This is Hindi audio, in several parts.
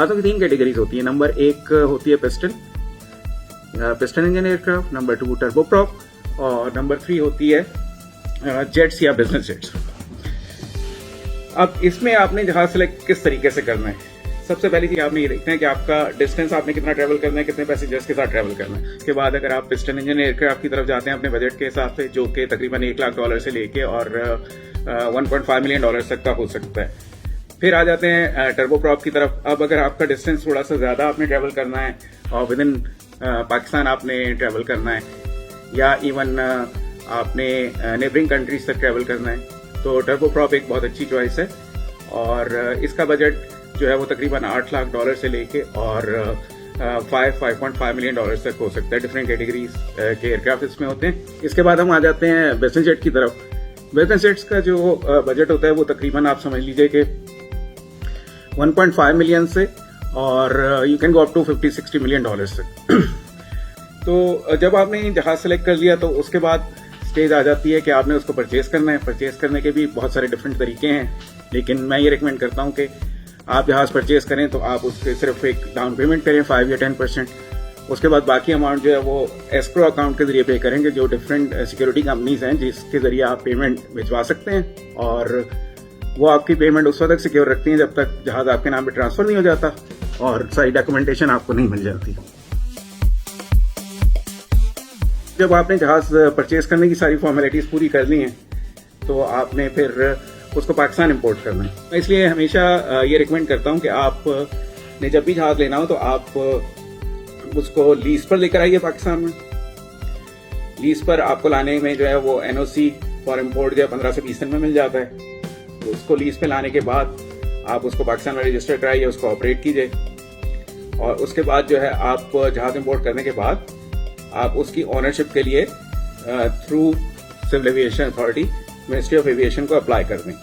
जहाज़ों की 3 कैटेगरीज होती है। नंबर 1 होती है piston engine aircraft, number 2 turboprop और नंबर 3 होती है जेट्स या बिजनेस जेट्स। अब इसमें आपने जहाज सेलेक्ट किस तरीके से करना है, सबसे पहली चीज आपने ये देखना है कि आपका डिस्टेंस आपने कितना ट्रेवल करना है, कितने पैसेंजर्स के साथ ट्रेवल करना है। उसके बाद अगर आप पिस्टन इंजन एयरक्राफ्ट की तरफ जाते हैं अपने बजट के हिसाब से, जो कि तकरीबन $1 लाख से लेके और $1.5 मिलियन तक का हो सकता है। फिर आ जाते हैं टर्बोप्रॉप की तरफ। अब अगर आपका डिस्टेंस थोड़ा सा ज्यादा आपने ट्रेवल करना है और विद इन पाकिस्तान आपने ट्रेवल करना है या इवन आपने नेबरिंग कंट्रीज तक ट्रेवल करना है, तो टर्बोप्रॉप एक बहुत अच्छी चॉइस है। और इसका बजट जो है वो तकरीबन $8 लाख से लेके और $5.5 मिलियन तक हो सकता है। डिफरेंट कैटेगरीज के एयरक्राफ्ट इसमें होते हैं। इसके बाद हम आ जाते हैं बिजनेस जेट की तरफ। बिजनेस जेट्स का जो बजट होता है वो तकरीबन आप समझ लीजिए कि 1.5 मिलियन से और you can go up to $50-60 million तक। तो जब आपने जहाज सेलेक्ट कर लिया तो उसके बाद स्टेज आ जाती है कि आपने उसको परचेज करना है। परचेज करने के भी बहुत सारे डिफरेंट तरीके हैं, लेकिन मैं ये रिकमेंड करता हूं कि आप जहाज परचेज करें तो आप उसके सिर्फ एक डाउन पेमेंट करें 5 या 10%। उसके बाद बाकी अमाउंट जो है वो एस्क्रो अकाउंट के जरिए पे करेंगे, जो डिफरेंट सिक्योरिटी कंपनीज हैं जिसके जरिए आप पेमेंट भिजवा सकते हैं और वो आपकी पेमेंट उस वक्त तक सिक्योर रखती हैं जब तक जहाज आपके नाम पे ट्रांसफर नहीं हो जाता और सारी डॉक्यूमेंटेशन आपको नहीं मिल जाती। जब आपने जहाज परचेज करने की सारी फॉर्मेलिटीज पूरी कर ली हैं तो आपने फिर उसको पाकिस्तान इंपोर्ट करना है। मैं इसलिए हमेशा ये रिकमेंड करता हूं कि आप ने जब भी जहाज लेना हो तो आप उसको लीज पर लेकर आइए। पाकिस्तान में लीज पर आपको लाने में जो है वो NOC फॉर इम्पोर्ट जो है 15 से 20 दिन में मिल जाता है। तो उसको लीज पे लाने के बाद आप उसको पाकिस्तान में रजिस्टर कराइए, उसको ऑपरेट कीजिए और उसके बाद जो है आप जहाज इंपोर्ट करने के बाद आप उसकी ओनरशिप के लिए through civil aviation authority ministry of aviation को अप्लाई कर दें।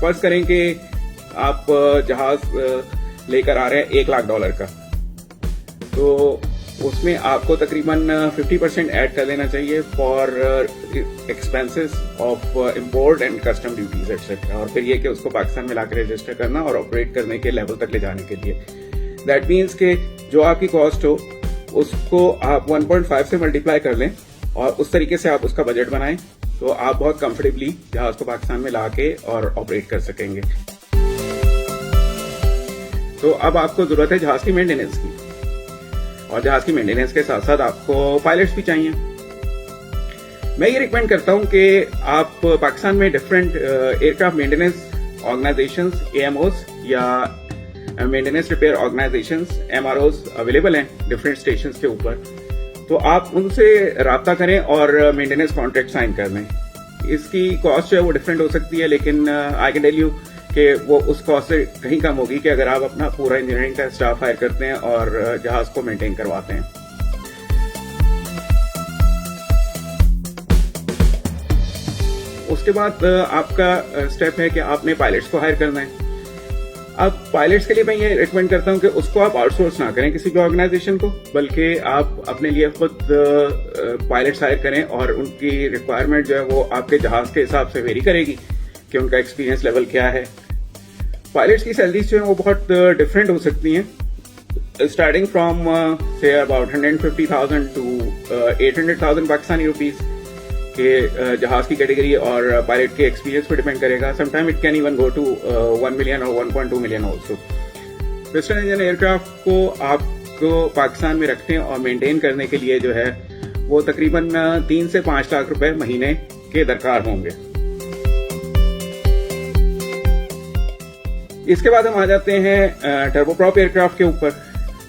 फर्ज करें कि आप जहाज लेकर आ रहे हैं $1 लाख का, तो उसमें आपको तकरीबन 50% ऐड कर देना चाहिए for expenses of import and custom duties etcetera, और फिर ये कि उसको पाकिस्तान में लाकर रजिस्टर करना और ऑपरेट करने के लेवल तक ले जाने के लिए। दैट मीन्स के जो आपकी कॉस्ट हो उसको आप 1.5 से मल्टीप्लाई कर लें और उस तरीके से आप उसका बजट बनाएं तो आप बहुत कंफर्टेबली जहाज को पाकिस्तान में लाके और ऑपरेट कर सकेंगे। तो अब आपको जरूरत है जहाज की मेंटेनेंस की, और जहाज की मेंटेनेंस के साथ साथ आपको पायलट्स भी चाहिए। मैं ये रिकमेंड करता हूं कि आप पाकिस्तान में different aircraft maintenance organisations AMOs या maintenance repair organisations MROs available हैं डिफरेंट स्टेशंस के ऊपर, तो आप उनसे राब्ता करें और मेंटेनेंस कॉन्ट्रैक्ट साइन कर लें। इसकी कॉस्ट जो है वो डिफरेंट हो सकती है, लेकिन आई कैन टेल यू कि वो उस कॉस्ट से कहीं कम होगी कि अगर आप अपना पूरा इंजीनियरिंग का स्टाफ हायर करते हैं और जहाज को मेंटेन करवाते हैं। उसके बाद आपका स्टेप है कि आपने पायलट्स को हायर करना है। अब पायलट्स के लिए मैं ये रिकमेंड करता हूं कि उसको आप आउटसोर्स ना करें किसी भी ऑर्गेनाइजेशन को, बल्कि आप अपने लिए खुद पायलट्स हायर करें और उनकी रिक्वायरमेंट जो है वो आपके जहाज के हिसाब से वेरी करेगी कि उनका एक्सपीरियंस लेवल क्या है। पायलट्स की सैलरीज जो है वो बहुत डिफरेंट हो सकती हैं, starting from say about 150,000 to 800,000 Pakistani rupees के जहाज की कैटेगरी और पायलट के एक्सपीरियंस पर डिपेंड करेगा। Sometime it can even go to 1 million और 1.2 million also. Piston engine aircraft को आपको पाकिस्तान में रखने और मेंटेन करने के लिए जो है वो तकरीबन 3 से 5 लाख रुपए महीने के दरकार होंगे। इसके बाद हम आ जाते हैं टर्बोप्रॉप एयरक्राफ्ट के ऊपर।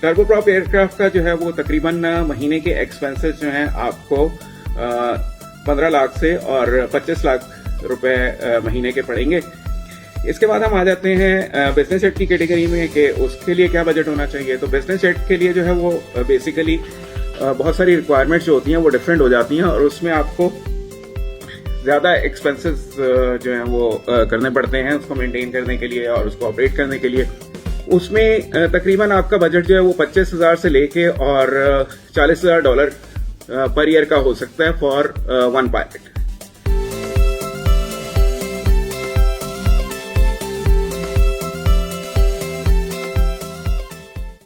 टर्बोप्रॉप एयरक्राफ्ट का जो है वो तकरीबन महीने के एक्सपेंसेस जो हैं आपको 15 लाख से और 25 लाख रुपए महीने के पड़ेंगे। इसके बाद हम आ जाते हैं बिजनेस जेट की कैटेगरी में कि उसके लिए क्या बजट होना चाहिए। तो बिजनेस जेट के लिए जो है वो बेसिकली बहुत सारी रिक्वायरमेंट्स जो होती हैं वो डिफरेंट हो जाती हैं और उसमें आपको ज्यादा एक्सपेंसेस जो हैं वो करने पड़ते हैं उसको मेंटेन करने के लिए और उसको ऑपरेट करने के लिए। उसमें तकरीबन आपका बजट जो है वो 25,000 से लेके और $40,000 पर ईयर का हो सकता है फॉर 1 पायलट।